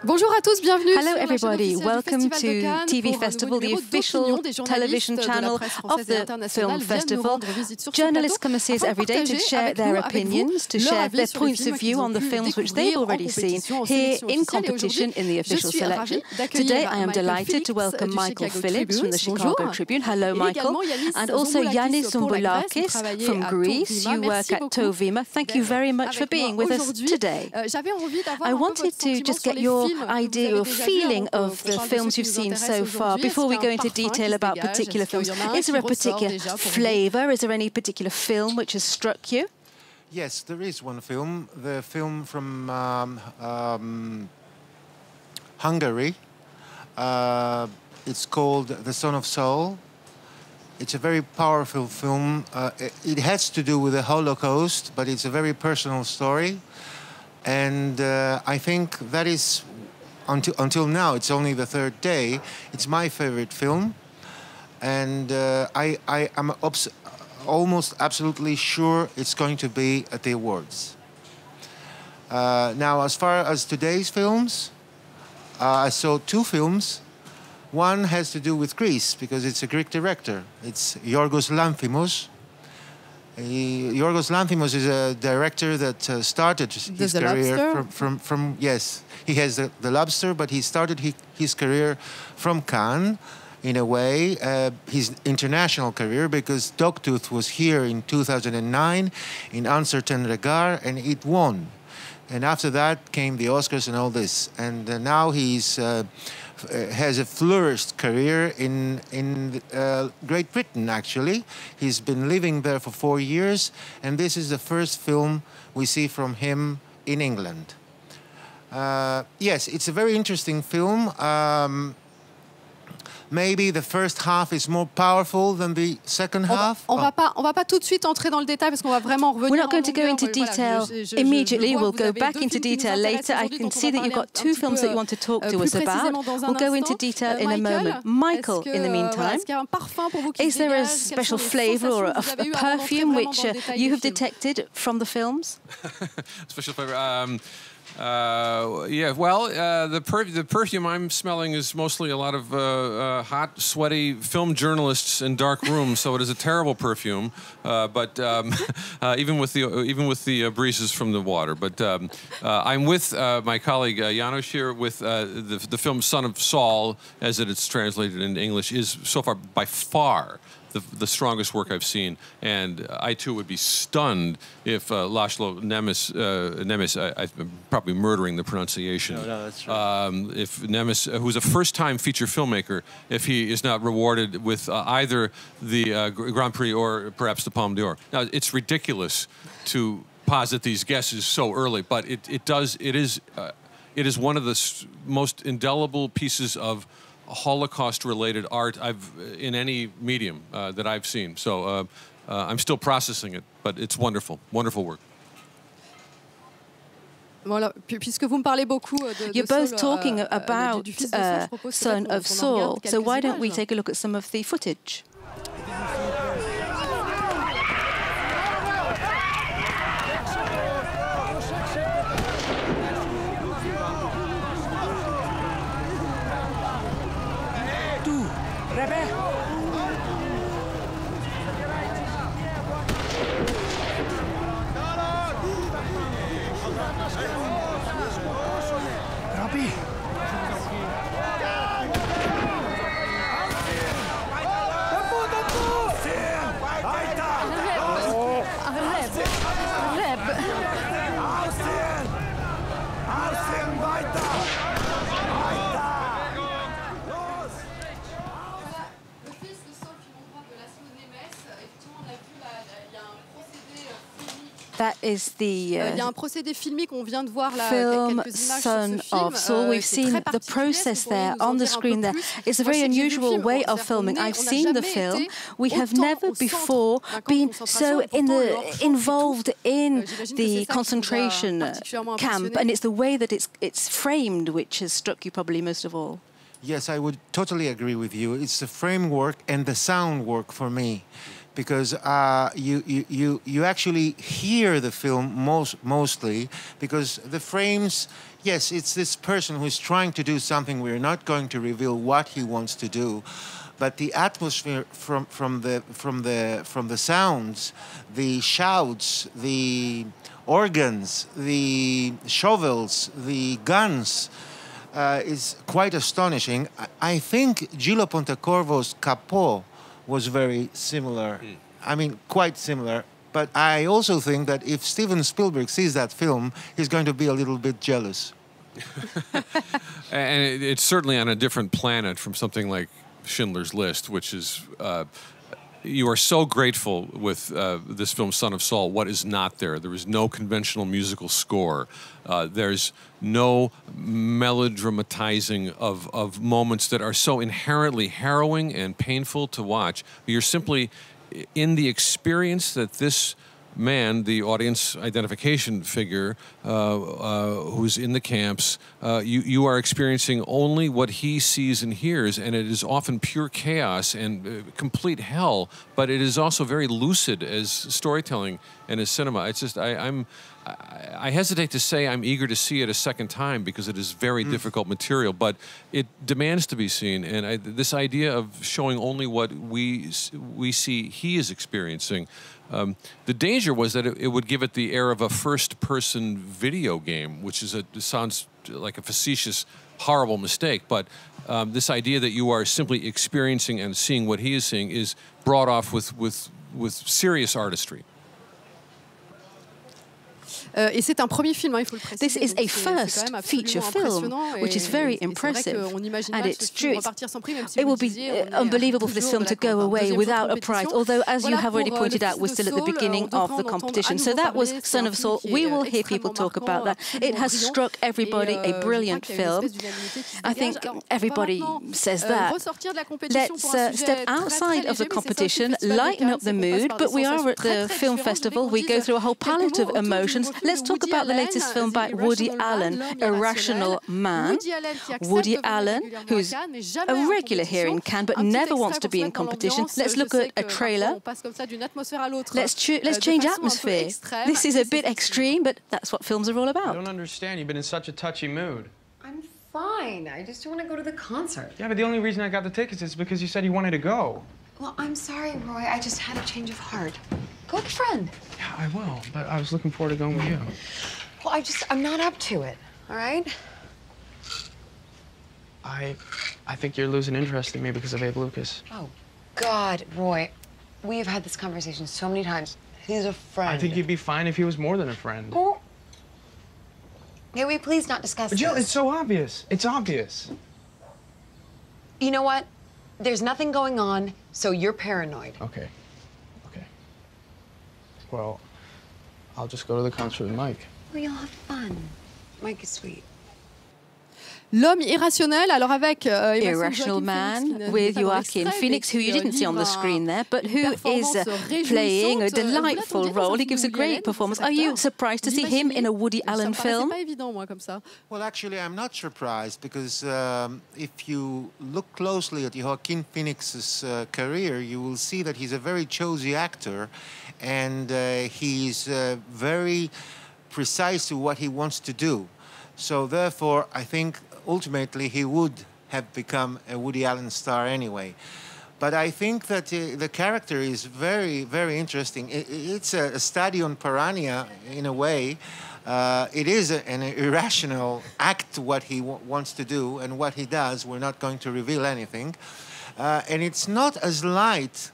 Bonjour à tous, bienvenue. Hello everybody, welcome to TV Festival, the official television channel of the film festival. Journalists come and see us every day to share their opinions, to share their points of view on the films which they've already seen here in competition in the official selection. Today I am delighted to welcome Michael Phillips from the Chicago Tribune. Hello Michael. And also Yanis Zoumboulakis from Greece. You work at To Vima. Thank you very much for being with us today. I wanted to just get your idea or feeling of the films you've seen so far before we go into detail about particular films. Is there a particular flavour? Is there any particular film which has struck you? Yes, there is one film, the film from Hungary. It's called The Son of Saul. It's a very powerful film. It has to do with the Holocaust, but it's a very personal story. And I think that is, until now, it's only the third day, it's my favorite film. And I am almost absolutely sure it's going to be at the awards. Now, as far as today's films, I saw two films. One has to do with Greece, because it's a Greek director. It's Yorgos Lanthimos. Yorgos Lanthimos is a director that started his career from yes, he has the Lobster, but he started his career from Cannes, in a way, his international career, because Dogtooth was here in 2009 in Uncertain Regard, and it won. And after that came the Oscars and all this. And now he's has a flourished career in Great Britain, actually. He's been living there for 4 years, and this is the first film we see from him in England. Yes, it's a very interesting film. Maybe the first half is more powerful than the second half. On va pas tout de suite entrer dans le détail parce qu'on va vraiment revenir. We're not going to go into detail immediately. We'll go back into detail later. I can see that you've got two films that you want to talk to us about. We'll go into detail in a moment. Michael, in the meantime, is there a special flavour or a perfume which you have detected from the films? Special flavour. Yeah, well, the perfume I'm smelling is mostly a lot of hot, sweaty film journalists in dark rooms. So it is a terrible perfume. But even with the breezes from the water. But I'm with my colleague Janos here with the film Son of Saul, as it is translated into English, is so far by far the strongest work I've seen, and I too would be stunned if Laszlo Nemes, I'm probably murdering the pronunciation. No, that's right. If Nemes, who's a first-time feature filmmaker, if he is not rewarded with either the Grand Prix or perhaps the Palme d'Or. Now, it's ridiculous to posit these guesses so early, but it is one of the most indelible pieces of Holocaust-related art in any medium that I've seen. So I'm still processing it, but it's wonderful, wonderful work. You're both talking about Son of Saul, so why don't we take a look at some of the footage? That is the film Son of Saul. We've seen the process there on the screen there. It's a very unusual way of filming. I've seen the film. We have never before been so involved in the concentration camp, and it's the way that it's framed which has struck you probably most of all. Yes, I would totally agree with you. It's the framework and the sound work for me. because you actually hear the film mostly because the frames. Yes, it's this person who's trying to do something. We're not going to reveal what he wants to do, but the atmosphere from the sounds, the shouts, the organs, the shovels, the guns, is quite astonishing. I think Gillo Pontecorvo's Capò was very similar. I mean, quite similar. But I also think that if Steven Spielberg sees that film, he's going to be a little bit jealous. And it's certainly on a different planet from something like Schindler's List, which is... you are so grateful with this film, Son of Saul. What is not there? There is no conventional musical score. There's no melodramatizing of moments that are so inherently harrowing and painful to watch. You're simply in the experience that this man, the audience identification figure who's in the camps, you are experiencing only what he sees and hears, and it is often pure chaos and complete hell, but it is also very lucid as storytelling and as cinema. It's just, I hesitate to say I'm eager to see it a second time because it is very difficult material, but it demands to be seen. And this idea of showing only what we see he is experiencing, the danger was that it would give it the air of a first-person video game, which is sounds like a facetious, horrible mistake. But this idea that you are simply experiencing and seeing what he is seeing is brought off with serious artistry. Et c'est un premier film, il faut le préciser. This is a first feature film, which is very impressive. And it's true, it will be unbelievable for this film to go away without a prize, although, as you have already pointed out, we're still at the beginning of the competition. So that was Son of Saul. We will hear people talk about that. It has struck everybody, a brilliant film. I think everybody says that. Let's step outside of the competition, lighten up the mood, but we are at the film festival. We go through a whole palette of emotions. Let's talk about the latest film by Woody Allen, Irrational Man. Woody Allen, who's a regular here in Cannes, but never wants to be in competition. Let's look at a trailer. Let's change atmosphere. This is a bit extreme, but that's what films are all about. I don't understand. You've been in such a touchy mood. I'm fine. I just want to go to the concert. Yeah, but the only reason I got the tickets is because you said you wanted to go. Well, I'm sorry, Roy. I just had a change of heart. Go with a friend. Yeah, I will, but I was looking forward to going with you. Well, I'm not up to it, all right? I think you're losing interest in me because of Abe Lucas. Oh, God, Roy. We have had this conversation so many times. He's a friend. I think he'd be fine if he was more than a friend. Oh. Can we please not discuss But Jill, this? it's so obvious. It's obvious. You know what? There's nothing going on, so you're paranoid. Okay. Well, I'll just go to the concert with Mike. Well, you'll have fun. Mike is sweet. L'homme irrationnel, alors avec Irrational Man with Joaquin Phoenix, who you didn't see on the screen there, but who is playing a delightful role. He gives a great performance. Are you surprised to see him in a Woody Allen film? Well, actually, I'm not surprised because if you look closely at Joaquin Phoenix's career, you will see that he's a very choosy actor, and he's very precise to what he wants to do. So therefore, I think ultimately he would have become a Woody Allen star anyway. But I think that the character is very, very interesting. It's a study on piranha in a way. It is an irrational act what he wants to do and what he does. We're not going to reveal anything. And it's not as light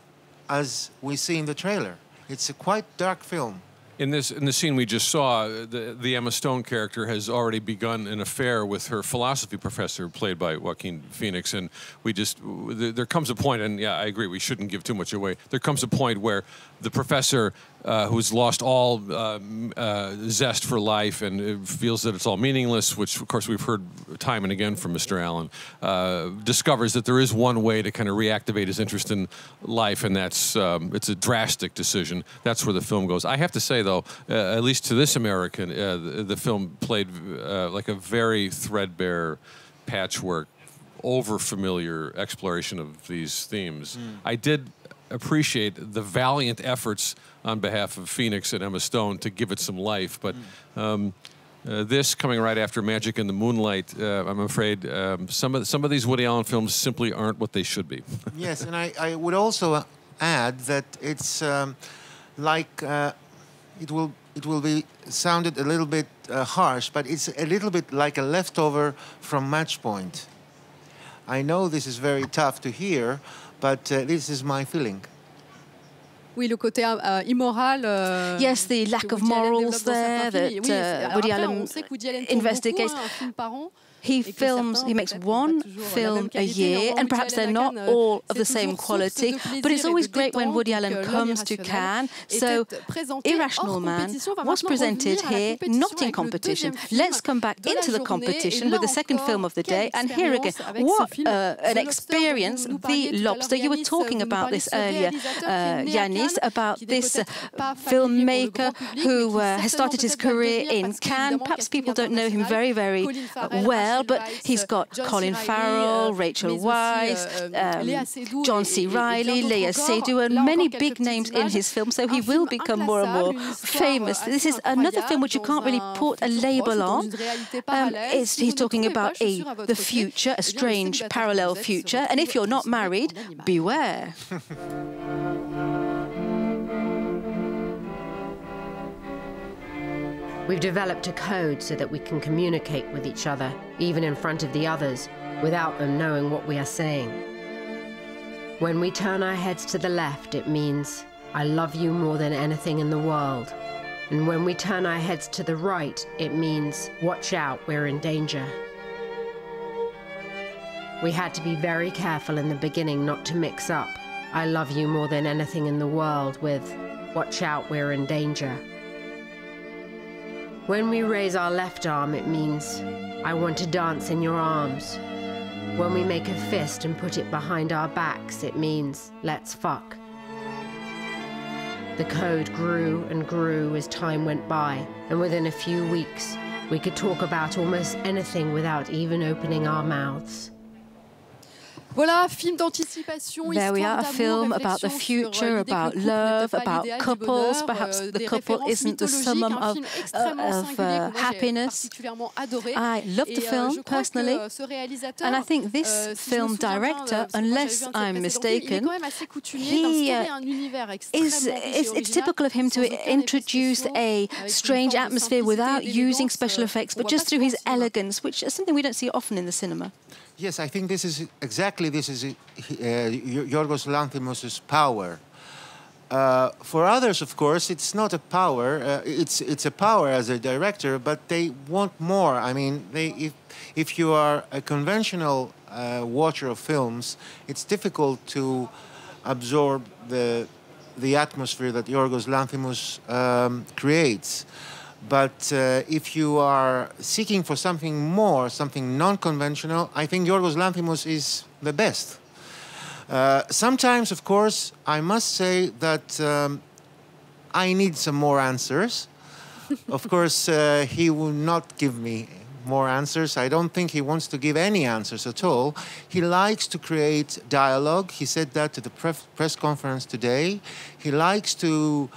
as we see in the trailer. It's a quite dark film. In the scene we just saw, the Emma Stone character has already begun an affair with her philosophy professor, played by Joaquin Phoenix, and there comes a point, and yeah, I agree, we shouldn't give too much away. There comes a point where the professor, who's lost all zest for life and feels that it's all meaningless, which of course we've heard time and again from Mr. Allen, discovers that there is one way to kind of reactivate his interest in life, and that's it's a drastic decision. That's where the film goes. I have to say, though, at least to this American, the film played like a very threadbare patchwork, over-familiar exploration of these themes. I did appreciate the valiant efforts on behalf of Phoenix and Emma Stone to give it some life. But this coming right after Magic in the Moonlight, I'm afraid some of these Woody Allen films simply aren't what they should be. Yes, and I would also add that it's like it will be sounded a little bit harsh, but it's a little bit like a leftover from Match Point. I know this is very tough to hear, but this is my feeling. Oui, le côté immoral. Yes, the lack of morals there that Woody Allen investigates. He makes one film a year, and perhaps they're not all of the same quality, but it's always great when Woody Allen comes to Cannes. So Irrational Man was presented here, not in competition. Let's come back into the competition with the second film of the day, and here again, what an experience, The Lobster. You were talking about this earlier, Yanis, about this filmmaker who has started his career in Cannes. Perhaps people don't know him very, very well, but he's got Colin Farrell, Rachel Weisz, John C. Reilly, Léa Seydoux, and many big names in his film, so he will become more and more famous. This is another film which you can't really put a label on. He's talking about the future, a strange parallel future, and if you're not married, beware. We've developed a code so that we can communicate with each other, even in front of the others, without them knowing what we are saying. When we turn our heads to the left, it means, I love you more than anything in the world. And when we turn our heads to the right, it means, watch out, we're in danger. We had to be very careful in the beginning not to mix up, I love you more than anything in the world with, watch out, we're in danger. When we raise our left arm, it means, I want to dance in your arms. When we make a fist and put it behind our backs, it means, let's fuck. The code grew and grew as time went by, and within a few weeks, we could talk about almost anything without even opening our mouths. Voilà, film d'anticipation. There we are, a film about the future, about love, about couples. Perhaps the couple isn't the summum of happiness. I love the film, personally. And I think this film director, unless I'm mistaken, it's typical of him to introduce a strange atmosphere without using special effects, but just through his elegance, which is something we don't see often in the cinema. Yes, I think this is Yorgos Lanthimos' power. For others, of course, it's not a power. It's a power as a director, but they want more. I mean, if you are a conventional watcher of films, it's difficult to absorb the atmosphere that Yorgos Lanthimos creates. But if you are seeking for something more, something non-conventional, I think Yorgos Lanthimos is the best. Sometimes, of course, I must say that I need some more answers. Of course, he will not give me more answers. I don't think he wants to give any answers at all. He likes to create dialogue. He said that to the press conference today. He likes to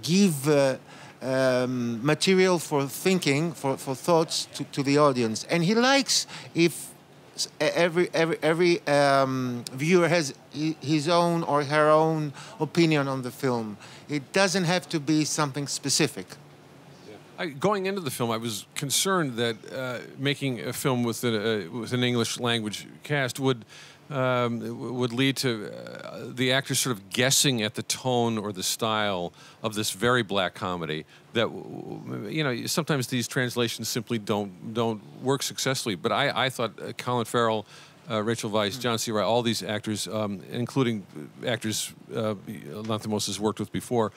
give material for thinking, for thoughts to the audience, and he likes if every viewer has his own or her own opinion on the film. It doesn't have to be something specific. Going into the film, I was concerned that making a film with an English language cast would lead to the actors sort of guessing at the tone or the style of this very black comedy. That, you know, sometimes these translations simply don't work successfully. But I thought Colin Farrell, Rachel Weisz, John C. Reilly, all these actors, including actors Lanthimos has worked with before,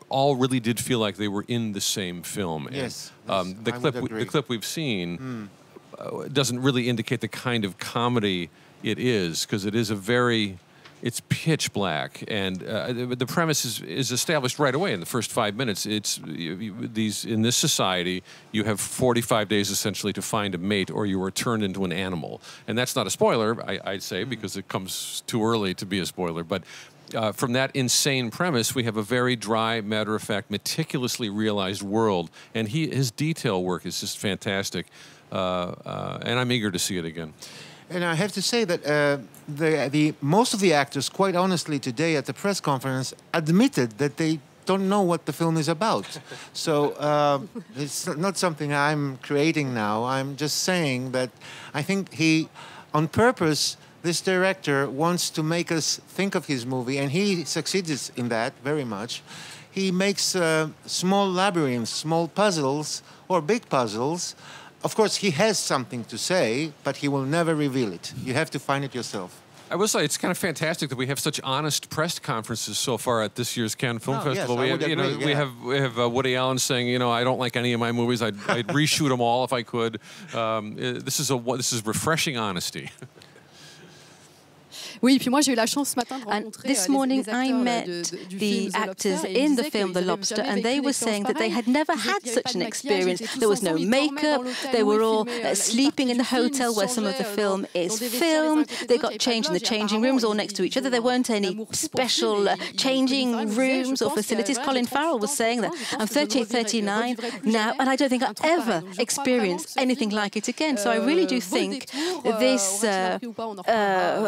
all really did feel like they were in the same film. Yes, and, the clip we've seen doesn't really indicate the kind of comedy it is, because it is it's pitch black, and the premise is established right away in the first 5 minutes. It's in this society, you have 45 days essentially to find a mate, or you are turned into an animal. And that's not a spoiler, I'd say, because it comes too early to be a spoiler. But from that insane premise, we have a very dry, matter-of-fact, meticulously realized world. And his detail work is just fantastic. And I'm eager to see it again. And I have to say that most of the actors, quite honestly, today at the press conference, admitted that they don't know what the film is about. So it's not something I'm creating now. I'm just saying that I think on purpose, this director wants to make us think of his movie, and he succeeds in that very much. He makes small labyrinths, small puzzles, or big puzzles. Of course, he has something to say, but he will never reveal it. You have to find it yourself. I will say it's kind of fantastic that we have such honest press conferences so far at this year's Cannes Film Festival. Yes, we have Woody Allen saying, I don't like any of my movies. I'd reshoot them all if I could. This is refreshing honesty. Oui, puis moi j'ai eu la chance ce matin de rencontrer this morning I met the actors in the film The Lobster, and they were saying that they had never had such an experience. There was no makeup, they were all sleeping in the hotel where some of the film is filmed. They got changed in the changing rooms all next to each other. There weren't any special changing rooms or facilities. Colin Farrell was saying that I'm 38, 39 now, and I don't think I'll ever experience anything like it again. So I really do think this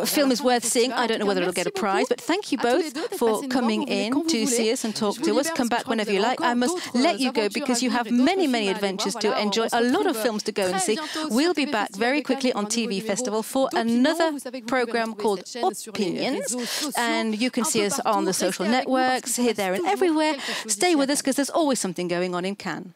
film is worth seeing. I don't know whether it'll get a prize, but thank you both for coming in to see us and talk to us. Come back whenever you like. I must let you go because you have many, many adventures to enjoy, a lot of films to go and see. We'll be back very quickly on TV Festival for another program called Opinions, and you can see us on the social networks, here, there and everywhere. Stay with us because there's always something going on in Cannes.